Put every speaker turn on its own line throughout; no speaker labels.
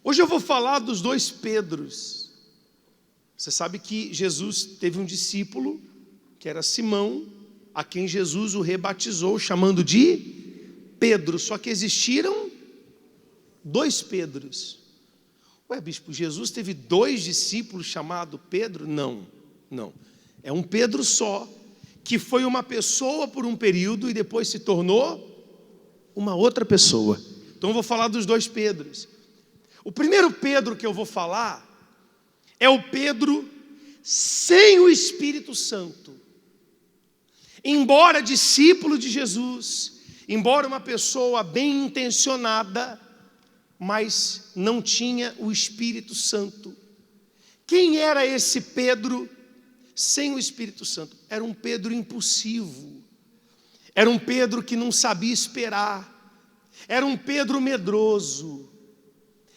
Hoje eu vou falar dos dois Pedros. Você sabe que Jesus teve um discípulo, que era Simão, a quem Jesus o rebatizou, chamando de Pedro. Só que existiram dois Pedros. Ué, bispo, Jesus teve dois discípulos chamados Pedro? Não. É um Pedro só, que foi uma pessoa por um período e depois se tornou uma outra pessoa. Então eu vou falar dos dois Pedros. O primeiro Pedro que eu vou falar é o Pedro sem o Espírito Santo. Embora discípulo de Jesus, embora uma pessoa bem intencionada, mas não tinha o Espírito Santo. Quem era esse Pedro sem o Espírito Santo? Era um Pedro impulsivo, era um Pedro que não sabia esperar, era um Pedro medroso,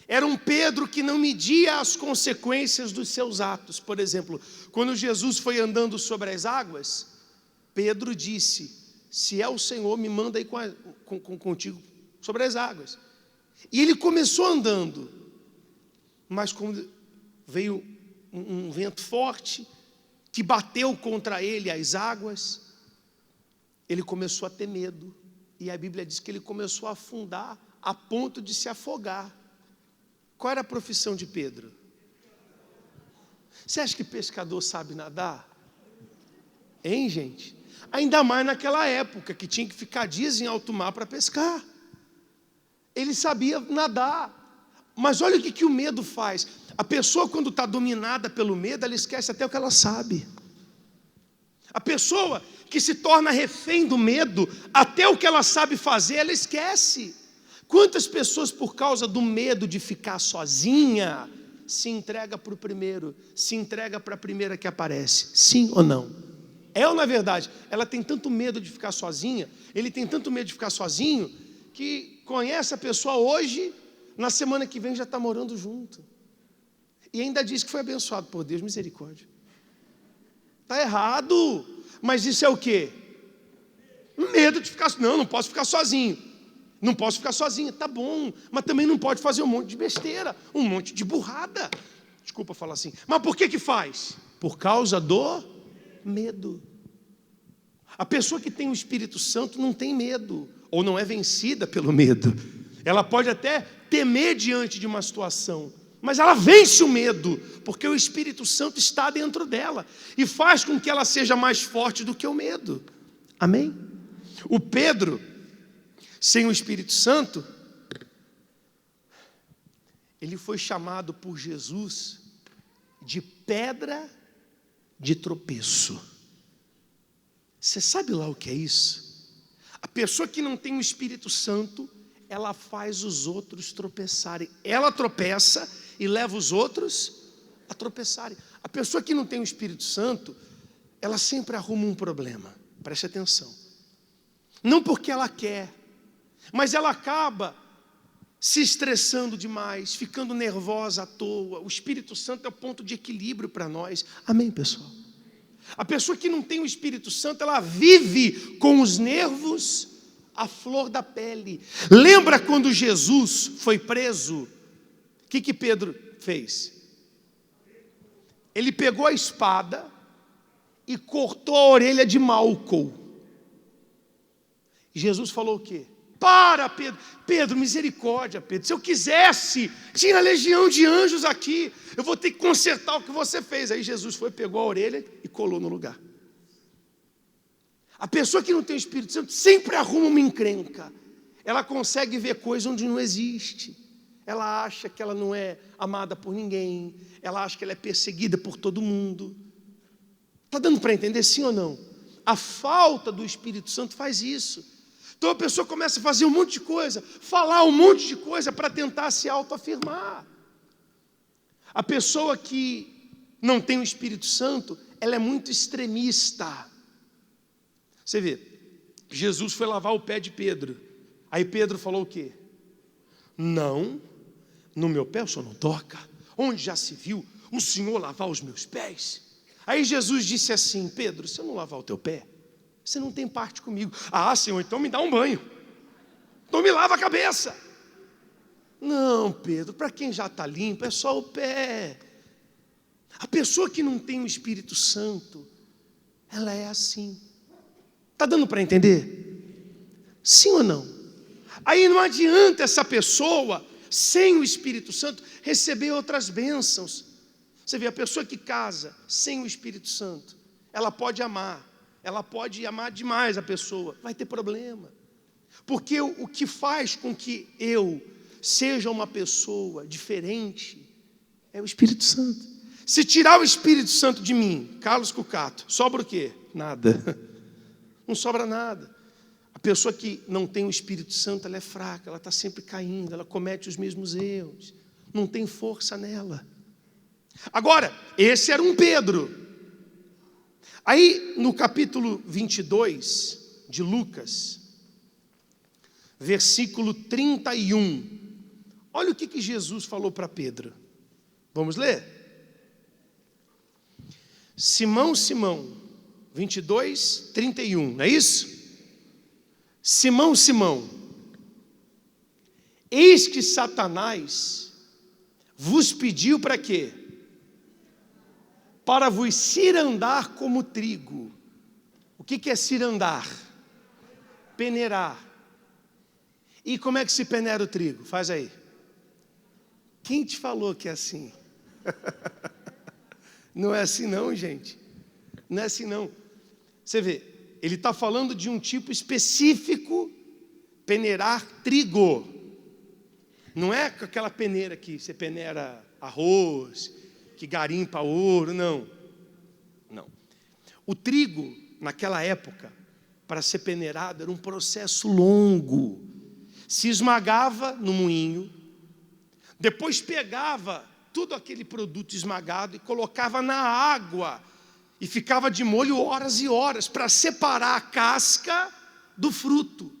era um Pedro que não media as consequências dos seus atos. Por exemplo, quando Jesus foi andando sobre as águas, Pedro disse: se é o Senhor, me manda ir contigo sobre as águas. E ele começou andando, mas quando veio um vento forte, que bateu contra ele as águas, ele começou a ter medo. E a Bíblia diz que ele começou a afundar, a ponto de se afogar. Qual era a profissão de Pedro? Você acha que pescador sabe nadar? Hein, gente? Ainda mais naquela época, que tinha que ficar dias em alto mar para pescar. Ele sabia nadar. Mas olha o que o medo faz. A pessoa, quando está dominada pelo medo, ela esquece até o que ela sabe. A pessoa que se torna refém do medo, até o que ela sabe fazer, ela esquece. Quantas pessoas, por causa do medo de ficar sozinha, se entrega para o primeiro, se entrega para a primeira que aparece? Sim ou não? É ou não é verdade? Ela tem tanto medo de ficar sozinha, ele tem tanto medo de ficar sozinho, que conhece a pessoa hoje, na semana que vem já está morando junto. E ainda diz que foi abençoado por Deus, misericórdia. Está errado, mas isso é o quê? Medo de ficar, não posso ficar sozinho. Não posso ficar sozinha, tá bom, mas também não pode fazer um monte de besteira, um monte de burrada. Desculpa falar assim, mas por que faz? Por causa do medo. A pessoa que tem o Espírito Santo não tem medo, ou não é vencida pelo medo. Ela pode até temer diante de uma situação, mas ela vence o medo, porque o Espírito Santo está dentro dela e faz com que ela seja mais forte do que o medo. Amém? O Pedro sem o Espírito Santo, ele foi chamado por Jesus de pedra de tropeço. Você sabe lá o que é isso? A pessoa que não tem o Espírito Santo, ela faz os outros tropeçarem. Ela tropeça e leva os outros a tropeçarem. A pessoa que não tem o Espírito Santo, ela sempre arruma um problema. Preste atenção. Não porque ela quer, mas ela acaba se estressando demais, ficando nervosa à toa. O Espírito Santo é o ponto de equilíbrio para nós. Amém, pessoal? A pessoa que não tem o Espírito Santo, ela vive com os nervos à flor da pele. Lembra quando Jesus foi preso? O que Pedro fez? Ele pegou a espada e cortou a orelha de Malco. Jesus falou o quê? Para, Pedro. Pedro, misericórdia, Pedro. Se eu quisesse, tinha legião de anjos aqui. Eu vou ter que consertar o que você fez. Aí Jesus foi, pegou a orelha e colou no lugar. A pessoa que não tem o Espírito Santo sempre arruma uma encrenca. Ela consegue ver coisa onde não existe. Ela acha que ela não é amada por ninguém. Ela acha que ela é perseguida por todo mundo. Está dando para entender, sim ou não? A falta do Espírito Santo faz isso. Então a pessoa começa a fazer um monte de coisa, falar um monte de coisa para tentar se autoafirmar. A pessoa que não tem o Espírito Santo, ela é muito extremista. Você vê, Jesus foi lavar o pé de Pedro. Aí Pedro falou o quê? Não, no meu pé o senhor não toca. Onde já se viu o senhor lavar os meus pés? Aí Jesus disse assim: Pedro, se eu não lavar o teu pé, você não tem parte comigo. Ah, Senhor, então me dá um banho. Então me lava a cabeça. Não, Pedro, para quem já está limpo, é só o pé. A pessoa que não tem o Espírito Santo, ela é assim. Está dando para entender? Sim ou não? Aí não adianta essa pessoa, sem o Espírito Santo, receber outras bênçãos. Você vê, a pessoa que casa sem o Espírito Santo, ela pode amar demais a pessoa, vai ter problema. Porque o que faz com que eu seja uma pessoa diferente é o Espírito Santo. Se tirar o Espírito Santo de mim, Carlos Cucato, sobra o quê? Nada. Não sobra nada. A pessoa que não tem o Espírito Santo, ela é fraca, ela está sempre caindo, ela comete os mesmos erros, não tem força nela. Agora, esse era um Pedro. Aí, no capítulo 22 de Lucas, versículo 31, olha o que Jesus falou para Pedro. Vamos ler? Simão, Simão, 22, 31, não é isso? Simão, Simão, eis que Satanás vos pediu para quê? Para vos cirandar como trigo. O que é cirandar? Peneirar. E como é que se peneira o trigo? Faz aí. Quem te falou que é assim? Não é assim não, gente. Não é assim não. Você vê, ele está falando de um tipo específico, peneirar trigo. Não é com aquela peneira que você peneira arroz, que garimpa ouro, não. Não. O trigo, naquela época, para ser peneirado, era um processo longo. Se esmagava no moinho, depois pegava todo aquele produto esmagado e colocava na água e ficava de molho horas e horas para separar a casca do fruto.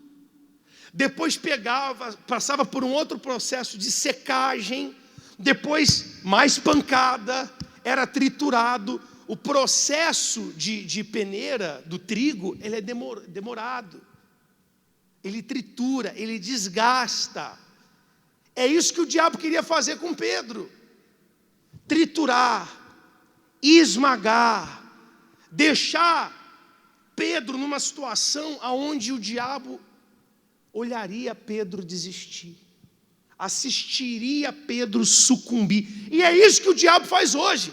Depois pegava, passava por um outro processo de secagem, depois mais pancada, era triturado. O processo de peneira do trigo, ele é demorado. Ele tritura, ele desgasta. É isso que o diabo queria fazer com Pedro. Triturar, esmagar, deixar Pedro numa situação onde o diabo olharia Pedro desistir, assistiria Pedro sucumbir. E é isso que o diabo faz hoje.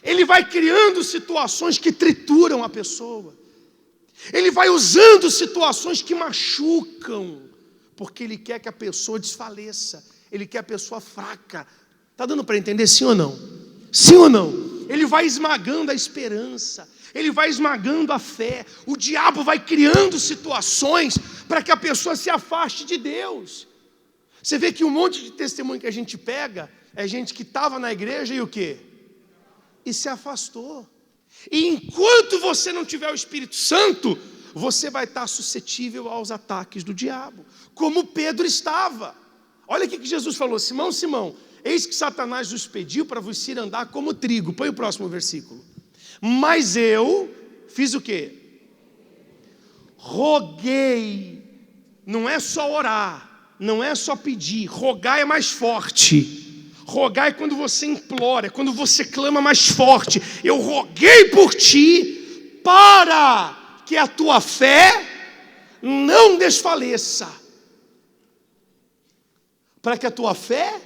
Ele vai criando situações que trituram a pessoa. Ele vai usando situações que machucam, porque ele quer que a pessoa desfaleça, ele quer a pessoa fraca. Está dando para entender, sim ou não? Sim ou não? Ele vai esmagando a esperança, ele vai esmagando a fé. O diabo vai criando situações para que a pessoa se afaste de Deus. Você vê que um monte de testemunho que a gente pega é gente que estava na igreja e o quê? E se afastou. E enquanto você não tiver o Espírito Santo, você vai estar suscetível aos ataques do diabo, como Pedro estava. Olha o que Jesus falou: Simão, Simão, eis que Satanás vos pediu para vos cirandar como trigo. Põe o próximo versículo. Mas eu fiz o quê? Roguei. Não é só orar, não é só pedir. Rogar é mais forte. Rogar é quando você implora, é quando você clama mais forte. Eu roguei por ti para que a tua fé não desfaleça. Para que a tua fé,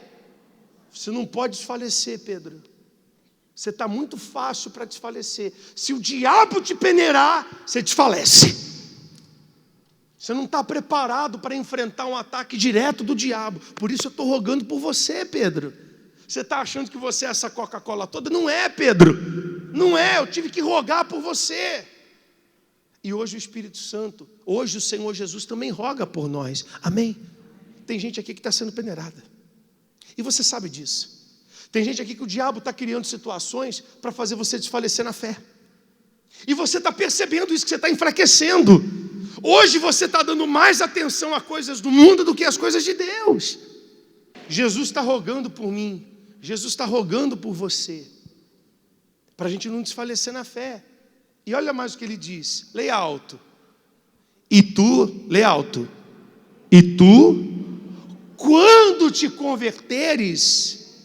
você não pode desfalecer, Pedro. Você está muito fácil para desfalecer. Se o diabo te peneirar, você desfalece. Você não está preparado para enfrentar um ataque direto do diabo. Por isso eu estou rogando por você, Pedro. Você está achando que você é essa Coca-Cola toda? Não é, Pedro. Não é, eu tive que rogar por você. E hoje o Espírito Santo, hoje o Senhor Jesus também roga por nós. Amém? Tem gente aqui que está sendo peneirada. E você sabe disso. Tem gente aqui que o diabo está criando situações para fazer você desfalecer na fé. E você está percebendo isso, que você está enfraquecendo. Hoje você está dando mais atenção a coisas do mundo do que às coisas de Deus. Jesus está rogando por mim. Jesus está rogando por você, para a gente não desfalecer na fé. E olha mais o que ele diz, leia alto. E tu, leia alto. E tu quando te converteres,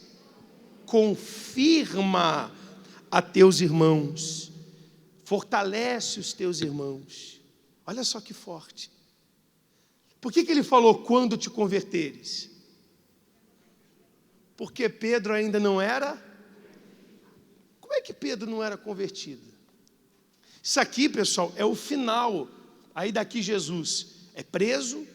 confirma a teus irmãos, fortalece os teus irmãos. Olha só que forte. Por que ele falou quando te converteres? Porque Pedro ainda não era. Como é que Pedro não era convertido? Isso aqui, pessoal, é o final. Aí daqui Jesus é preso,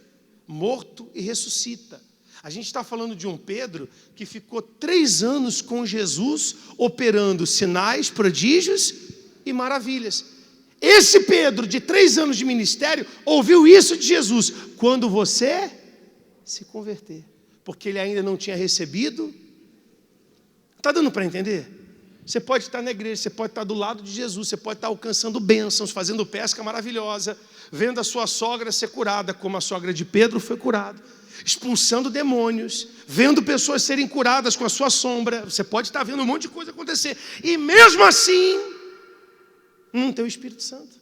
morto e ressuscita. A gente está falando de um Pedro que ficou 3 anos com Jesus, operando sinais, prodígios e maravilhas. Esse Pedro, de 3 anos de ministério, ouviu isso de Jesus: quando você se converter. Porque ele ainda não tinha recebido. Está dando para entender? Você pode estar na igreja, você pode estar do lado de Jesus, você pode estar alcançando bênçãos, fazendo pesca maravilhosa, vendo a sua sogra ser curada, como a sogra de Pedro foi curada, expulsando demônios, vendo pessoas serem curadas com a sua sombra. Você pode estar vendo um monte de coisa acontecer, e mesmo assim, não tem o Espírito Santo.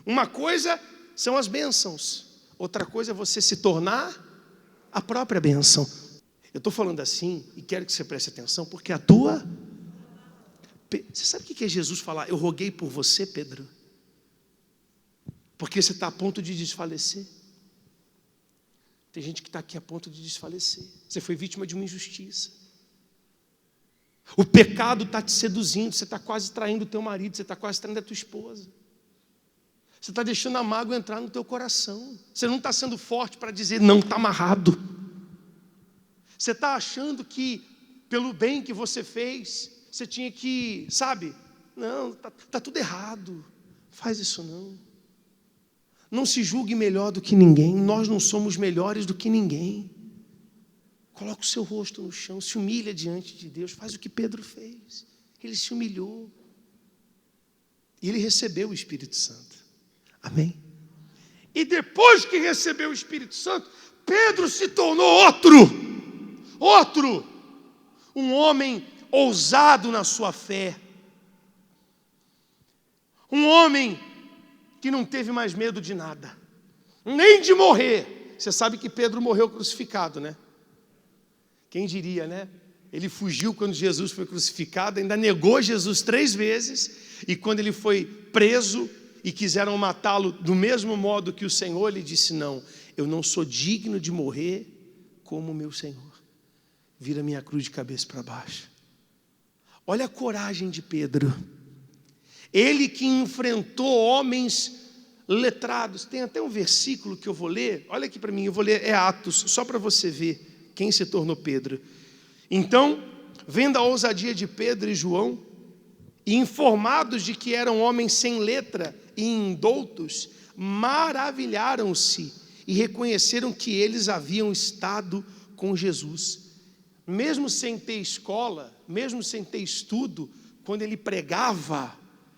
Uma coisa são as bênçãos, outra coisa é você se tornar a própria bênção. Eu estou falando assim, e quero que você preste atenção, porque a tua... Você sabe o que é Jesus falar? Eu roguei por você, Pedro, porque você está a ponto de desfalecer. Tem gente que está aqui a ponto de desfalecer. Você foi vítima de uma injustiça. O pecado está te seduzindo. Você está quase traindo o teu marido. Você está quase traindo a tua esposa. Você está deixando a mágoa entrar no teu coração. Você não está sendo forte para dizer não, está amarrado. Você está achando que pelo bem que você fez, você tinha que, sabe? Não, está tudo errado. Faz isso não. Não se julgue melhor do que ninguém. Nós não somos melhores do que ninguém. Coloca o seu rosto no chão, se humilha diante de Deus. Faz o que Pedro fez. Ele se humilhou. E ele recebeu o Espírito Santo. Amém? E depois que recebeu o Espírito Santo, Pedro se tornou outro. Um homem ousado na sua fé. Um homem que não teve mais medo de nada, nem de morrer. Você sabe que Pedro morreu crucificado, né? Quem diria, né? Ele fugiu quando Jesus foi crucificado, ainda negou Jesus 3 vezes, e quando ele foi preso e quiseram matá-lo do mesmo modo que o Senhor, ele disse: não, eu não sou digno de morrer como o meu Senhor. Vira minha cruz de cabeça para baixo. Olha a coragem de Pedro. Ele que enfrentou homens letrados. Tem até um versículo que eu vou ler. Olha aqui para mim, eu vou ler, é Atos, só para você ver quem se tornou Pedro. Então, vendo a ousadia de Pedro e João, e informados de que eram homens sem letra e indoutos, maravilharam-se e reconheceram que eles haviam estado com Jesus. Mesmo sem ter escola, mesmo sem ter estudo, quando ele pregava,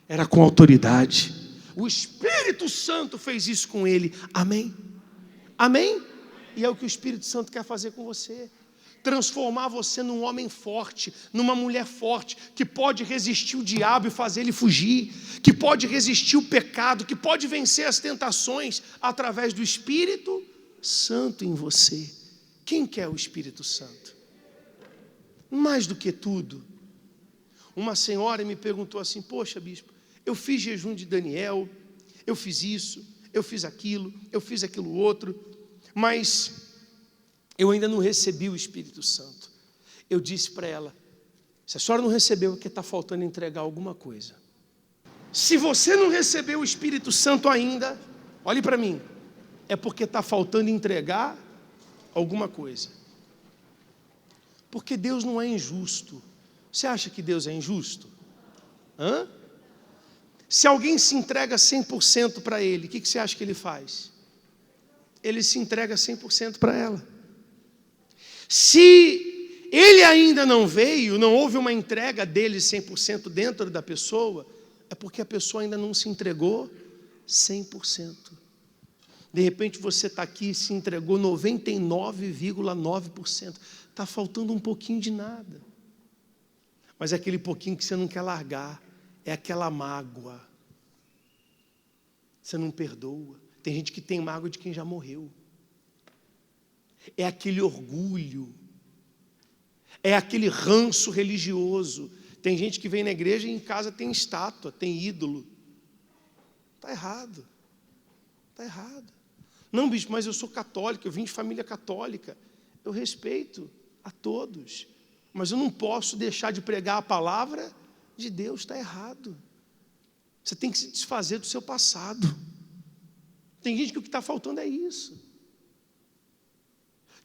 era com autoridade. O Espírito Santo fez isso com ele. Amém? Amém? E é o que o Espírito Santo quer fazer com você. Transformar você num homem forte, numa mulher forte, que pode resistir o diabo e fazer ele fugir, que pode resistir o pecado, que pode vencer as tentações através do Espírito Santo em você. Quem quer o Espírito Santo? Mais do que tudo, uma senhora me perguntou assim: poxa, bispo, eu fiz jejum de Daniel, eu fiz isso, eu fiz aquilo outro, mas eu ainda não recebi o Espírito Santo. Eu disse para ela: se a senhora não recebeu, é porque está faltando entregar alguma coisa. Se você não recebeu o Espírito Santo ainda, olhe para mim, é porque está faltando entregar alguma coisa. Porque Deus não é injusto. Você acha que Deus é injusto? Hã? Se alguém se entrega 100% para Ele, o que você acha que Ele faz? Ele se entrega 100% para ela. Se Ele ainda não veio, não houve uma entrega dele 100% dentro da pessoa, é porque a pessoa ainda não se entregou 100%. De repente você está aqui e se entregou 99,9%. Está faltando um pouquinho de nada. Mas é aquele pouquinho que você não quer largar. É aquela mágoa. Você não perdoa. Tem gente que tem mágoa de quem já morreu. é aquele orgulho, é aquele ranço religioso. Tem gente que vem na igreja e em casa tem estátua, tem ídolo. Está errado. Está errado. Não, bispo, mas eu sou católico, eu vim de família católica. Eu respeito a todos, mas eu não posso deixar de pregar a palavra de Deus. Está errado. Você tem que se desfazer do seu passado. Tem gente que o que está faltando é isso.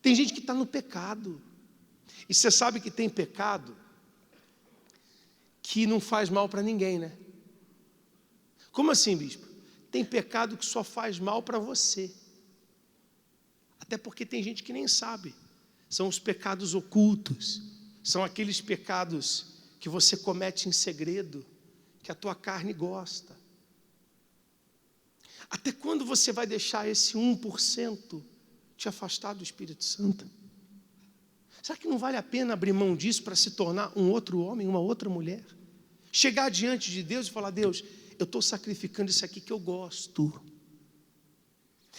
Tem gente que está no pecado. E você sabe que tem pecado que não faz mal para ninguém, né? Como assim, bispo? Tem pecado que só faz mal para você. Até porque tem gente que nem sabe. São os pecados ocultos. São aqueles pecados que você comete em segredo, que a tua carne gosta. Até quando você vai deixar esse 1% te afastar do Espírito Santo? Será que não vale a pena abrir mão disso para se tornar um outro homem, uma outra mulher? Chegar diante de Deus e falar: Deus, eu estou sacrificando isso aqui que eu gosto.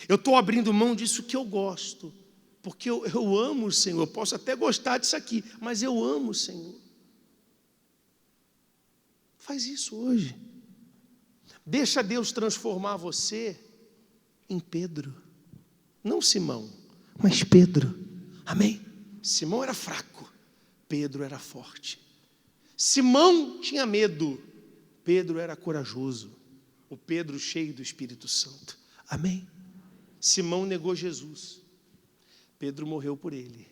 Eu estou abrindo mão disso que eu gosto. Porque eu amo o Senhor. Eu posso até gostar disso aqui, mas eu amo o Senhor. Faz isso hoje. Deixa Deus transformar você em Pedro. Não Simão, mas Pedro. Amém? Simão era fraco, Pedro era forte. Simão tinha medo, Pedro era corajoso. O Pedro cheio do Espírito Santo. Amém? Simão negou Jesus, Pedro morreu por ele.